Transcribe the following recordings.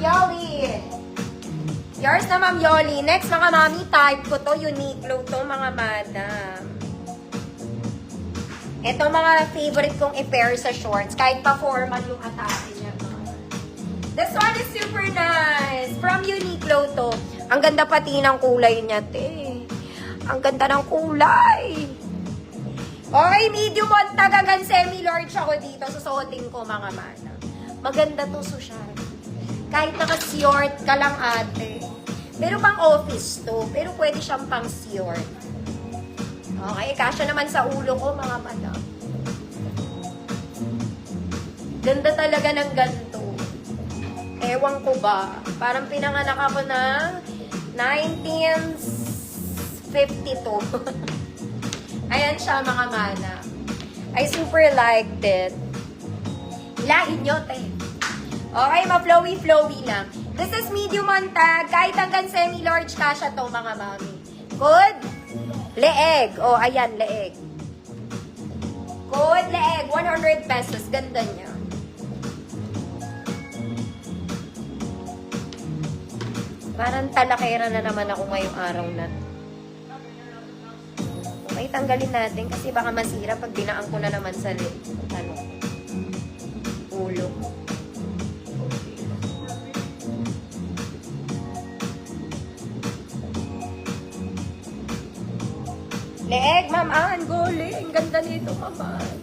Yoli. Yours na, Ma'am Yoli. Next, mga mami, type ko to. Uniqlo to, mga madam. Ito mga favorite kong i-pair sa shorts. Kahit pa formal yung atake niya. This one is super nice. From Uniqlo to. Ang ganda pati ng kulay niya, te. Ang ganda ng kulay. Okay, medium on tagagan semi-large ako dito. Susuotin ko, mga madam. Maganda to, Sushar. Kahit naka-short ka lang, ate. Pero pang office to. Pero pwede siyang pang short. Okay, kasya naman sa ulo ko, mga madam. Ganda talaga ng ganito. Ewan ko ba. Parang pinanganak ako ng 1952. Ayan siya, mga mana. I super liked it. Lahin nyo, te. Okay, ma-flowy-flowy lang. This is medium on tag. Kahit hanggang semi-large kasya to, mga mami. Good? Leeg. Oh, ayan, leeg. Good, leeg. 100 pesos. Ganda niya. Parang talakera na naman ako ngayong araw na. Okay, tanggalin natin kasi baka masira pag binaan ko na naman sa ulo. Leeg, Ma'am Ann, galing. Ganda nito, Ma'am Ann.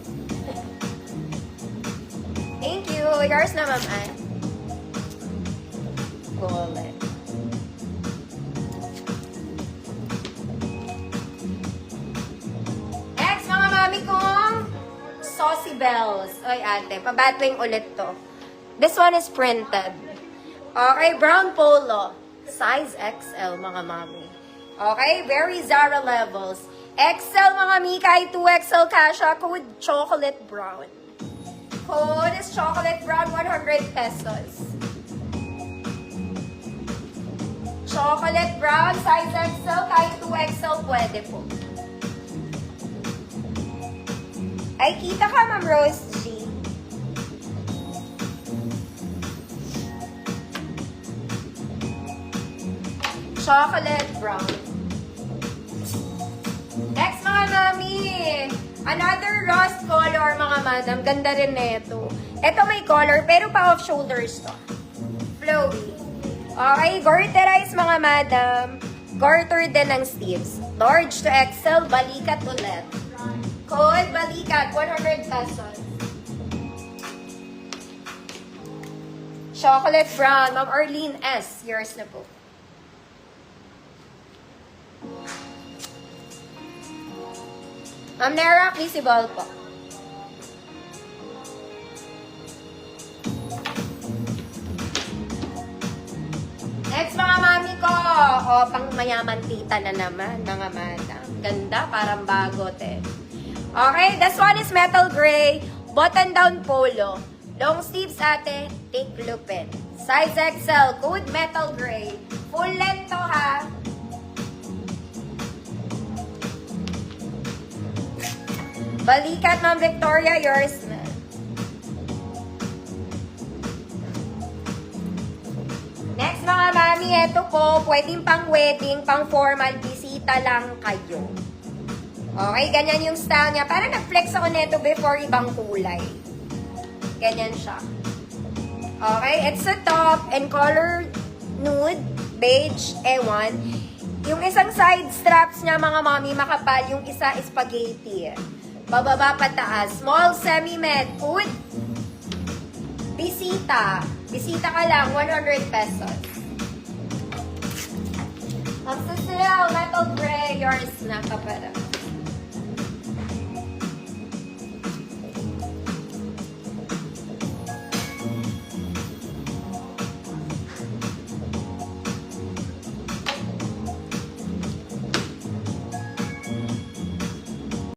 Thank you. Yours na, Ma'am Ann. Galing. Next, mga mami kong Saucy Bells. Oy, ate, pabatwing ulit to. This one is printed. Okay, brown polo. Size XL, mga mami. Okay, very Zara levels. XL, mga mi, kahit 2XL kasha, code chocolate brown. Code is chocolate brown, 100 pesos. Chocolate brown, size XL, kahit 2XL, pwede po. Ay, kita ka, Ma'am Rose G. Chocolate brown. Next, mga mami. Another rust color, mga madam. Ganda rin na ito. Ito may color, pero pa off shoulders to. Flowy. Okay, garterize, mga madam. Garter din ng sleeves. Large to XL, balikat ulit. Code, balikat, 100 pesos. Chocolate brown, Ma'am Arlene S. Yours na po. Ma'am Nera, visible po. Next, mga mami ko. O, pang mayaman tita na naman, mga madam. Ganda, parang bago, te. Okay, this one is metal gray. Button down polo. Long sleeves, ate. Take lupin. Size XL. Code metal gray. Full length to, ha. Balikat, Ma'am Victoria, yours na. Next, mga mami, eto po, pwedeng pang wedding, pang formal, bisita lang kayo. Okay, ganyan yung style niya. Parang nag-flex ako neto before ibang kulay. Ganyan siya. Okay, it's a top and color nude, beige, ewan. Yung isang side straps niya, mga mami, makapal. Yung isa is spaghetti. Bababa pataas. Small semi-med. Food. Bisita. Bisita ka lang. 100 pesos. Ma'am Cecile, metal gray. Yours na kapara.